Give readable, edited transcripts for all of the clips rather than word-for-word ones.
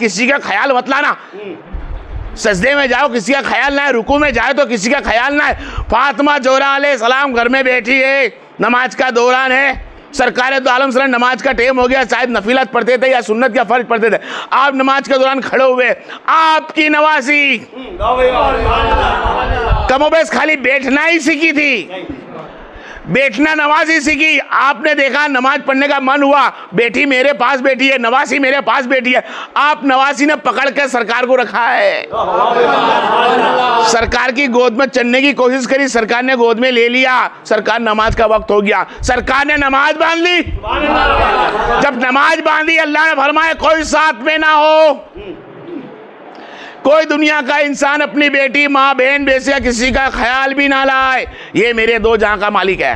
किसी का ख्याल मत लाना, सजदे में जाओ किसी का ख्याल ना है, रुकू में जाए तो किसी का ख्याल ना है। फातिमा ज़ोहरा अलैहिस्सलाम घर में बैठी है, नमाज का दौरान है, सरकार दो आलम सल्लल्लाहु नमाज का टाइम हो गया, शायद नफिलत पढ़ते थे या सुन्नत या फर्ज पढ़ते थे, आप नमाज के दौरान खड़े हुए, आपकी नवाजी कमोबेश खाली बैठना ही सीखी थी, बैठना नवाजी सीखी। आपने देखा नमाज पढ़ने का मन हुआ, बेटी मेरे पास बैठी है, नवासी मेरे पास बैठी है, आप नवासी ने पकड़ के सरकार को रखा है, सरकार की गोद में चढ़ने की कोशिश करी, सरकार ने गोद में ले लिया, सरकार नमाज का वक्त हो गया, सरकार ने नमाज बांध ली। जब नमाज बांधी अल्लाह ने फरमाया कोई साथ में ना हो, कोई दुनिया का इंसान अपनी बेटी माँ बहन बेसिया किसी का ख्याल भी ना लाए, ये मेरे दो जहां का मालिक है।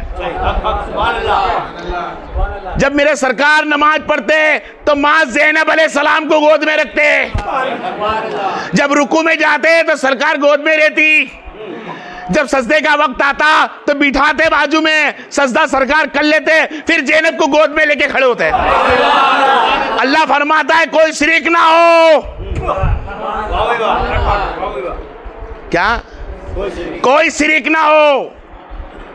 जब मेरे सरकार नमाज पढ़ते तो माँ ज़ैनब अलैहिस्सलाम को गोद में रखते, जब रुकू में जाते तो सरकार गोद में रहती, जब सजदे का वक्त आता तो बिठाते बाजू में, सजदा सरकार कर लेते, फिर ज़ैनब को गोद में लेके खड़े होते। अल्लाह फरमाता है कोई शरीक ना हो, क्या कोई शरीक ना हो,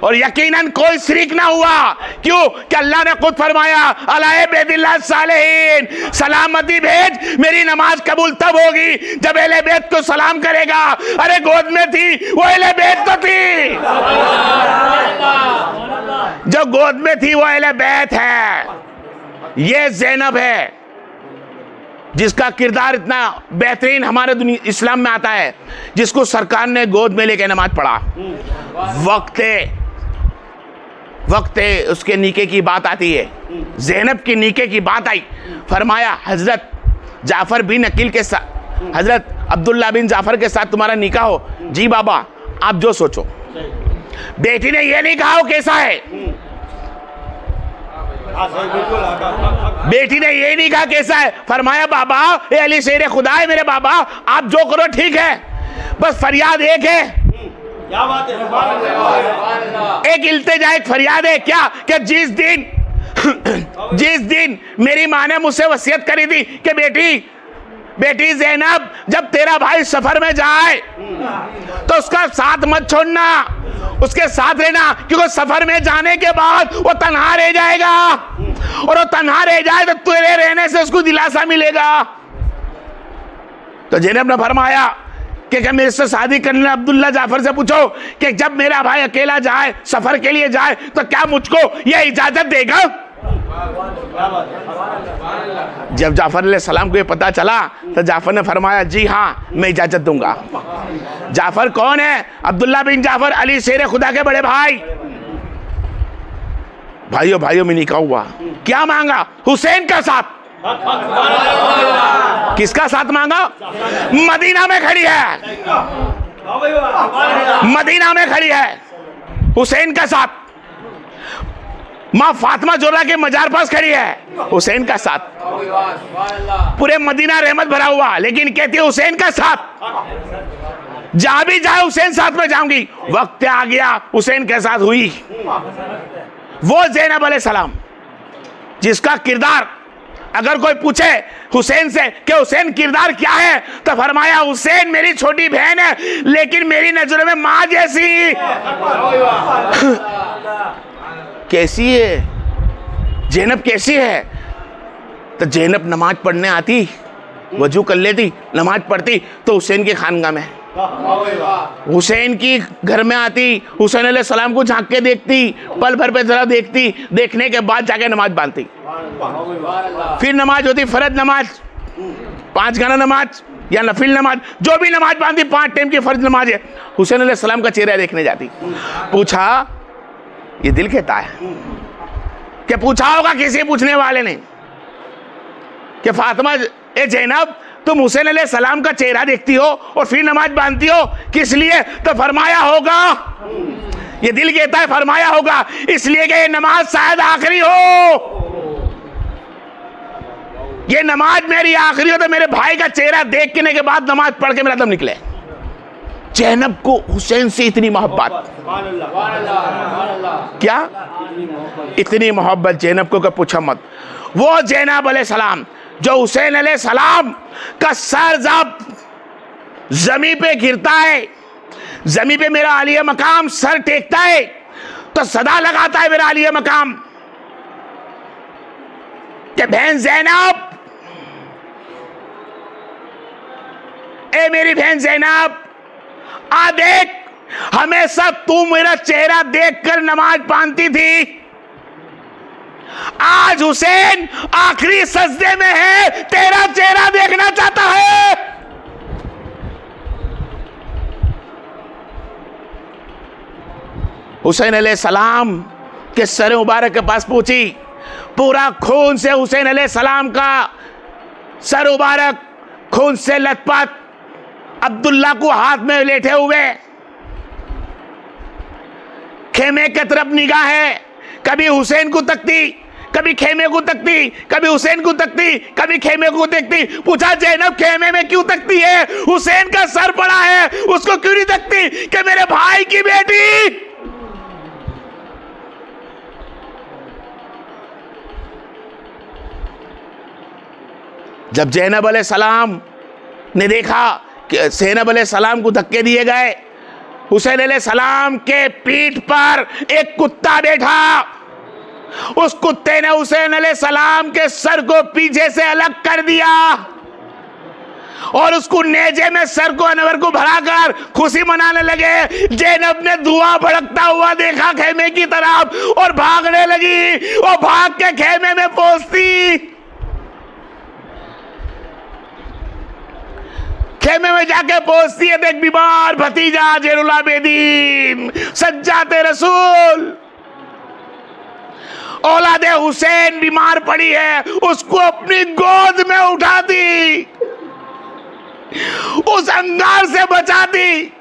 और यकीनन कोई शरीक ना हुआ। क्यों? कि अल्लाह ने खुद फरमाया अला बेदिल्लाह सालेहीन, सलामती भेज, मेरी नमाज कबूल तब होगी जब अहले बैत को सलाम करेगा। अरे गोद में थी वो अहले बैत तो थी, जो गोद में थी वो अहले बैत है। ये ज़ैनब है जिसका किरदार इतना बेहतरीन हमारे दुनिया इस्लाम में आता है, जिसको सरकार ने गोद में लेके नमाज पढ़ा। वक्त उसके निके की बात आती है, ज़ैनब की निके की बात आई, फरमाया हजरत जाफर बिन अकील के साथ, हजरत अब्दुल्ला बिन जाफर के साथ तुम्हारा निकाह हो। जी बाबा आप जो सोचो। बेटी ने ये नहीं कहा वो कैसा है, बेटी ने ये नहीं कहा कैसा है, फरमाया बाबा ये अली शेर खुदा है मेरे बाबा, आप जो करो ठीक है, बस फरियाद एक है। क्या बात है? एक इल्तिजा एक फरियाद है, क्या कि जिस दिन मेरी माँ ने मुझसे वसीयत करी थी कि बेटी ज़ैनब जब तेरा भाई सफर में जाए तो उसका साथ मत छोड़ना, उसके साथ रहना, क्योंकि सफर में जाने के बाद वो तन्हा रह जाएगा, और वो तन्हा रह जाए तो तेरे रहने से उसको दिलासा मिलेगा। तो ज़ैनब ने फरमाया कि मेरे से शादी करने अब्दुल्ला जाफर से पूछो कि जब मेरा भाई अकेला जाए सफर के लिए जाए तो क्या मुझको यह इजाजत देगा। जब जाफर अलैहिस्सलाम को ये पता चला तो जाफर ने फरमाया जी हाँ मैं इजाजत दूंगा। जाफर कौन है? अब्दुल्ला बिन जाफर अली शेर खुदा के बड़े भाई। भाइयों में निकाह हुआ, क्या मांगा? हुसैन का साथ। किसका साथ मांगा? मदीना में खड़ी है, मदीना में खड़ी है, हुसैन का साथ। माँ फातिमा ज़ोहरा के मजार पास खड़ी है, हुसैन का साथ। पूरे मदीना रहमत भरा हुआ, लेकिन कहती है हुसैन का साथ। जहां भी जाए हुसैन साथ में जाऊंगी। वक्त आ गया, हुसैन के साथ हुई। वो ज़ैनब अलैहिस्सलाम जिसका किरदार अगर कोई पूछे हुसैन से कि हुसैन किरदार क्या है, तो फरमाया हुसैन मेरी छोटी बहन है लेकिन मेरी नजरों में माँ जैसी। कैसी है ज़ैनब, कैसी है? तो ज़ैनब नमाज पढ़ने आती, वजू कर लेती, नमाज पढ़ती तो हुसैन के खानगा में, हुसैन की घर में आती, हुसैन अलैहिस्सलाम को झांक के देखती, पल भर पे जरा देखती, देखने के बाद जाके नमाज बांधती। फिर नमाज होती फर्ज नमाज, 5 गाना नमाज या नफिल नमाज, जो भी नमाज बांधती 5 टाइम की फर्ज नमाज है, हुसैन अलैहिस्सलाम का चेहरा देखने जाती। पूछा, ये दिल कहता है कि पूछा होगा किसी पूछने वाले ने कि फातिमा ए ज़ैनब तुम हुसैन अलैहिस्सलाम का चेहरा देखती हो और फिर नमाज बांधती हो, किस लिए? तो फरमाया होगा, ये दिल कहता है फरमाया होगा इसलिए कि ये नमाज शायद आखिरी हो, ये नमाज मेरी आखिरी हो, तो मेरे भाई का चेहरा देखने के बाद नमाज पढ़ के मेरा दम निकले। ज़ैनब को हुसैन से इतनी मोहब्बत, क्या इतनी मोहब्बत ज़ैनब को कि पूछो मत। वो ज़ैनब अलैहिस्सलाम जो हुसैन अलैहिस्सलाम का सर जब जमीन पे गिरता है, जमीन पे मेरा आलिया मकाम सर टेकता है, तो सदा लगाता है मेरा आलिया मकाम कि बहन ज़ैनब, ए मेरी बहन ज़ैनब, आ देख, हमेशा तू मेरा चेहरा देखकर नमाज पढ़ती थी, आज हुसैन आखिरी सजदे में है, तेरा चेहरा देखना चाहता है। हुसैन अलैहिस्सलाम के सर मुबारक के पास पहुंची, पूरा खून से हुसैन अलैहिस्सलाम का सर मुबारक खून से लथपथ, अब्दुल्ला को हाथ में लेटे हुए, खेमे की तरफ निगाह है, कभी हुसैन को तकती, कभी खेमे को तकती, कभी हुसैन को तकती, कभी खेमे को देखती। पूछा, ज़ैनब खेमे में क्यों तकती है? हुसैन का सर पड़ा है, उसको क्यों नहीं तकती? कि मेरे भाई की बेटी। जब ज़ैनब अलैहिस्सलाम ने देखा कि ज़ैनब अलैहिस्सलाम को धक्के दिए गए, हुसैन अलैहिस्सलाम के पीठ पर एक कुत्ता बैठा, उस कुत्ते ने हुसैन अलैहिस्सलाम के सर को पीछे से अलग कर दिया और उसको नेजे में सर को अनवर को भराकर खुशी मनाने लगे। ज़ैनब ने धुआं भड़कता हुआ देखा खेमे की तरफ और भागने लगी, और भाग के खेमे में पहुंचती, खेमे में जाके पहुंचती है, देख बीमार भतीजा ज़ैनुल आबिदीन सज्जाते रसूल औलादे हुसैन बीमार पड़ी है, उसको अपनी गोद में उठाती, उस अंगार से बचाती,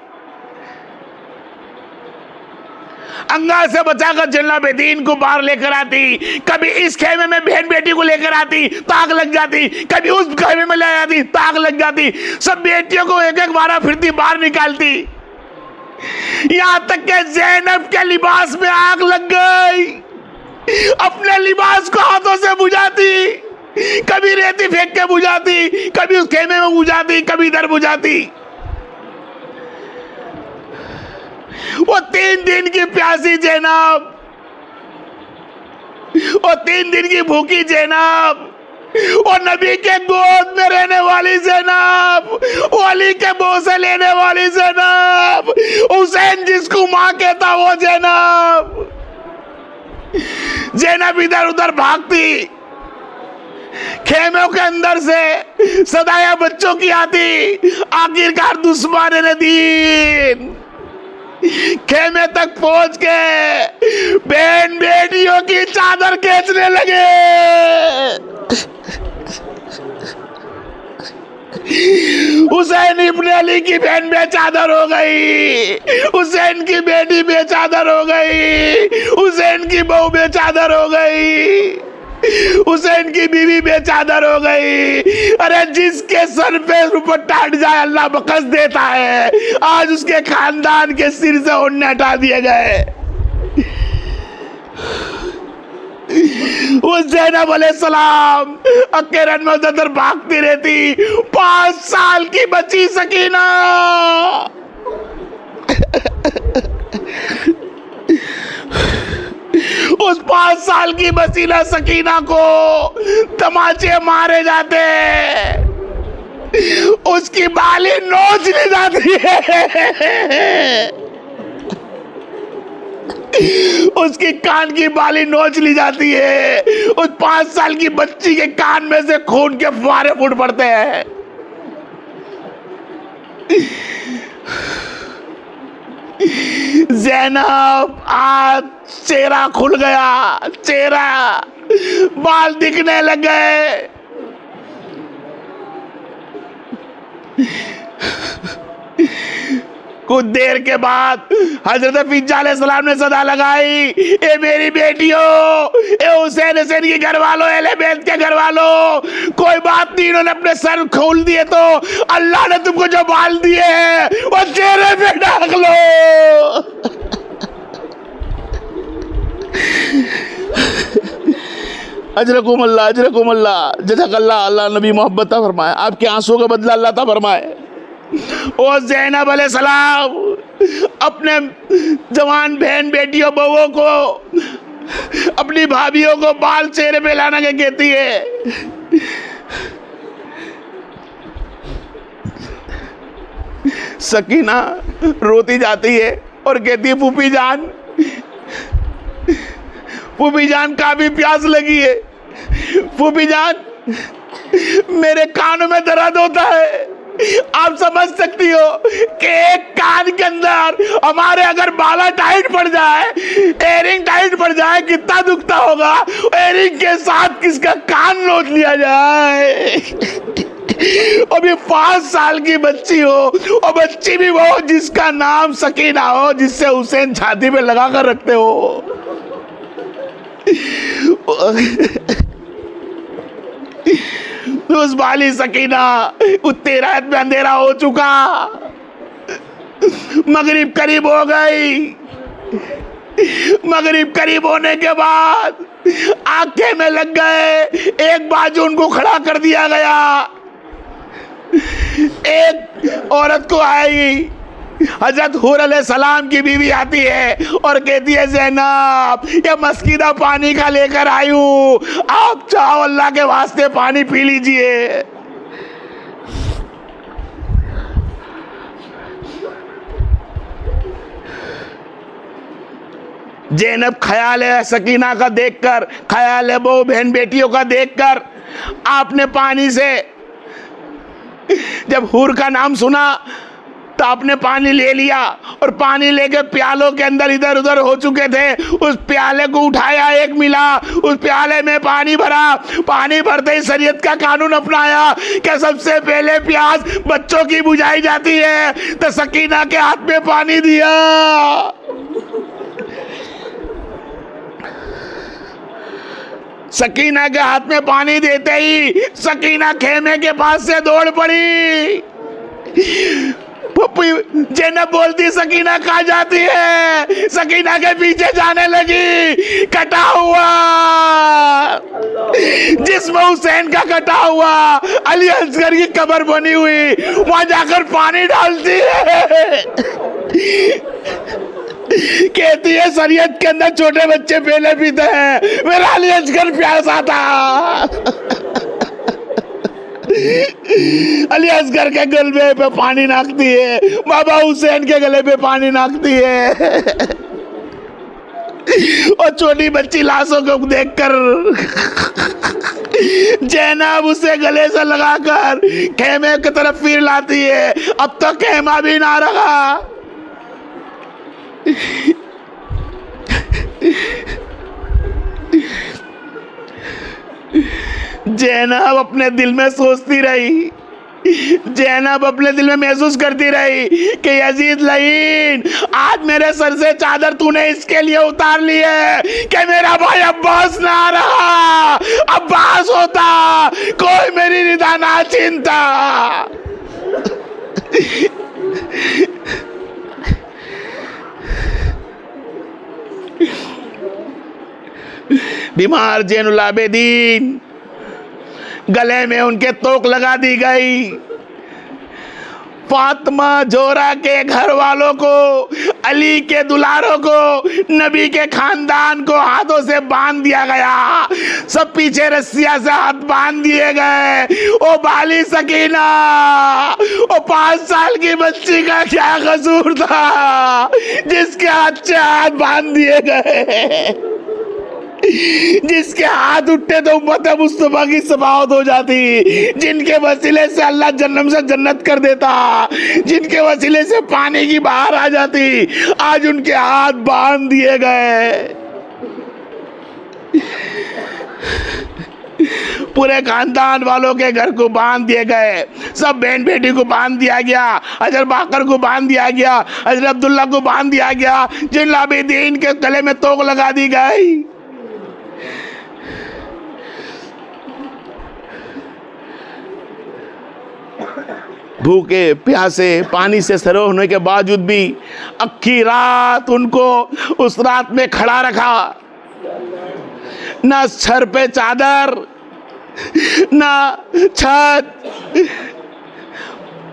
अंगार से बचाकर ज़ैनुल आबिदीन को बाहर लेकर आती। कभी इस खेमे में बहन बेटी को लेकर आती तो आग लग जाती, कभी उस खेमे में ले जाती तो आग लग जाती, सब बेटियों को एक एक बार फिरती बाहर निकालती, यहां तक कि ज़ैनब के लिबास में आग लग गई, अपने लिबास को हाथों से बुझाती, कभी रेती फेंक के बुझाती, कभी उस खेमे में बुझाती, कभी इधर बुझाती। वो 3 दिन की प्यासी ज़ैनब, वो 3 दिन की भूखी ज़ैनब, और नबी के गोद में रहने वाली ज़ैनब, अली के मुंह से लेने वाली ज़ैनब, हुसैन जिसको मां कहता वो ज़ैनब। ज़ैनब इधर उधर भागती, खेमों के अंदर से सदाया बच्चों की आती, आखिरकार दुश्मन दीन खेमे तक पहुंच के बहन बेटियों की चादर खींचने लगे। हुसैन इब्ने अली की बहन बेचादर हो गई, हुसैन की बेटी बेचादर हो गई, हुसैन की बहू बेचादर हो गई, हुसैन की बीवी बेचादर हो गई। अरे जिसके सर पे दुपट्टा हट जाए अल्लाह बख्श देता है, आज उसके खानदान के सिर से ओढ़ने हटा दिए गए। वो ज़ैनब अलैहिस्सलाम अकेरन में उधर भागती रहती। 5 साल की बच्ची सकीना, उस 5 साल की बसीला सकीना को तमाचे मारे जाते, उसकी बाली नोच ली जाती है, उसकी कान की बाली नोच ली जाती है, उस 5 साल की बच्ची के कान में से खून के फुहारे फूट पड़ते हैं। ज़ैनब आज चेहरा खुल गया, चेहरा बाल दिखने लग गए। कुछ देर के बाद हजरत फिजा अलैहिस्सलाम ने सदा लगाई, ए मेरी बेटियों, ए हुसैन के घर वालों, अहले बैत के घर वालों, कोई बात नहीं, इन्होंने अपने सर खोल दिए तो अल्लाह ने तुमको जो बाल दिए हैं वो चेहरे पे ढाक लो। अजरकुमुल्लाह जज़ाकल्लाह, अल्लाह नबी मोहब्बत फरमाए, आपके आंसू का बदला अल्लाह ता फरमाए। ओ ज़ैनब अलैहिस्सलाम अपने जवान बहन बेटियों बहुओं को, अपनी भाभियों को बाल चेहरे पे लाना के कहती है, सकीना रोती जाती है और कहती है फूफी जान काफी प्यास लगी है, फूफी जान मेरे कानों में दर्द होता है। आप समझ सकती हो कि एक कान के अंदर हमारे अगर बाला टाइट पड़ जाए, एयरिंग टाइट पड़ जाए, कितना दुखता होगा। एयरिंग के साथ किसका कान नोच लिया जाए। अभी 5 साल की बच्ची हो, और बच्ची भी वो जिसका नाम सकीना हो, जिससे हुसैन छाती पे लगा कर रखते हो। उस बाली सकीना, उतनी रात में अंधेरा हो चुका, मगरिब करीब हो गई। मगरिब करीब होने के बाद आंखें में लग गए, एक बाजू उनको खड़ा कर दिया गया। एक औरत को आई, हजरत हूर अलैहिस्सलाम की बीवी आती है और कहती है, ज़ैनब ये मस्कीदा पानी का लेकर आई हूँ, आप चाहो अल्लाह के वास्ते पानी पी लीजिए। ज़ैनब ख्याल है सकीना का देखकर, ख्याल है बहू बहन बेटियों का देखकर, आपने पानी से, जब हूर का नाम सुना तो आपने पानी ले लिया और पानी लेके प्यालों के अंदर इधर उधर हो चुके थे, उस प्याले को उठाया, एक मिला, उस प्याले में पानी भरा। पानी भरते ही शरीयत का कानून अपनाया कि सबसे पहले प्यास बच्चों की बुझाई जाती है, तो सकीना के हाथ में पानी दिया। सकीना के हाथ में पानी देते ही सकीना खेमे के पास से दौड़ पड़ी। ज़ैनब बोलती, सकीना कहाँ जाती है? सकीना के पीछे जाने लगी। कटा हुआ जिस्म हुसैन का कटा हुआ अली असगर की कब्र बनी हुई, वहां जाकर पानी डालती है। कहती है, शरीयत के अंदर छोटे बच्चे पहले पीते हैं, मेरा अली असगर प्यासा था। अली असगर के गले पे पानी नाकती है, बाबा हुसैन के गले पे पानी नाकती है। और छोटी बच्ची लाशों को देखकर ज़ैनब उसे गले से लगाकर खेमे की तरफ फिर लाती है। अब तो खेमा भी ना रहा। ज़ैनब अपने दिल में सोचती रही, ज़ैनब अपने दिल में महसूस करती रही कि यजीद लईन, आज मेरे सर से चादर तूने इसके लिए उतार ली है कि मेरा भाई अब्बास ना रहा। अब्बास होता कोई मेरी निदा ना चिंता। बीमार ज़ैनुल आबिदीन, गले में उनके तोक लगा दी गई। फातिमा जोरा के घर वालों को, अली के दुलारों को, नबी के खानदान को हाथों से बांध दिया गया। सब पीछे रस्सियां से हाथ बांध दिए गए। ओ बाली सकीना, ओ 5 साल की बच्ची का क्या कसूर था जिसके हाथ से हाथ बांध दिए गए? जिसके हाथ उठते तो उम्मत मुस्तफा की सबावत हो जाती, जिनके वसीले से अल्लाह जन्नत से जन्नत कर देता, जिनके वसीले से पानी की बाहर आ जाती, आज उनके हाथ बांध दिए गए। पूरे खानदान वालों के घर को बांध दिए गए। सब बहन बेटी को बांध दिया गया। हजरत बाकर को बांध दिया गया, हजरत अब्दुल्ला को बांध दिया गया। ज़ैनुल आबिदीन के गले में तोक लगा दी गई। भूखे प्यासे पानी से सरो होने के बावजूद भी अक्खी रात उनको उस रात में खड़ा रखा। ना सर पे चादर, ना छत।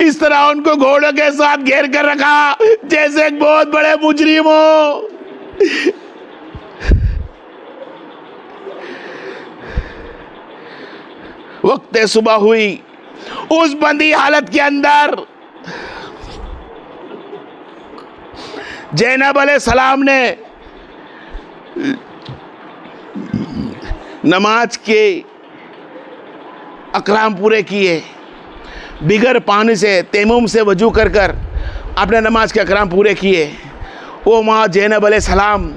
इस तरह उनको घोड़ों के साथ घेर कर रखा जैसे एक बहुत बड़े मुजरिम हो। वक्त सुबह हुई, उस बंदी हालत के अंदर ज़ैनब अलैहिस्सलाम ने नमाज के अकराम पूरे किए, बिगर पानी से तैमूम से वजू कर कर अपने नमाज के अकराम पूरे किए। वो माँ ज़ैनब अलैहिस्सलाम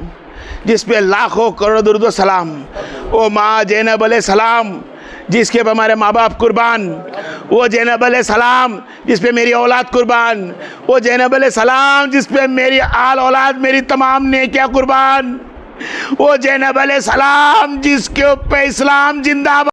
जिस पे लाखों करोड़ों दुरूद सलाम, वो माँ ज़ैनब अलैहिस्सलाम जिसके पे हमारे माँ बाप कुर्बान, वो ज़ैनब अलैहिस्सलाम जिस पे मेरी औलाद कुर्बान, वो ज़ैनब अलैहिस्सलाम जिस पे मेरी आल औलाद मेरी तमाम नेकियां कुर्बान, वो ज़ैनब अलैहिस्सलाम जिसके ऊपर इस्लाम जिंदाबाद।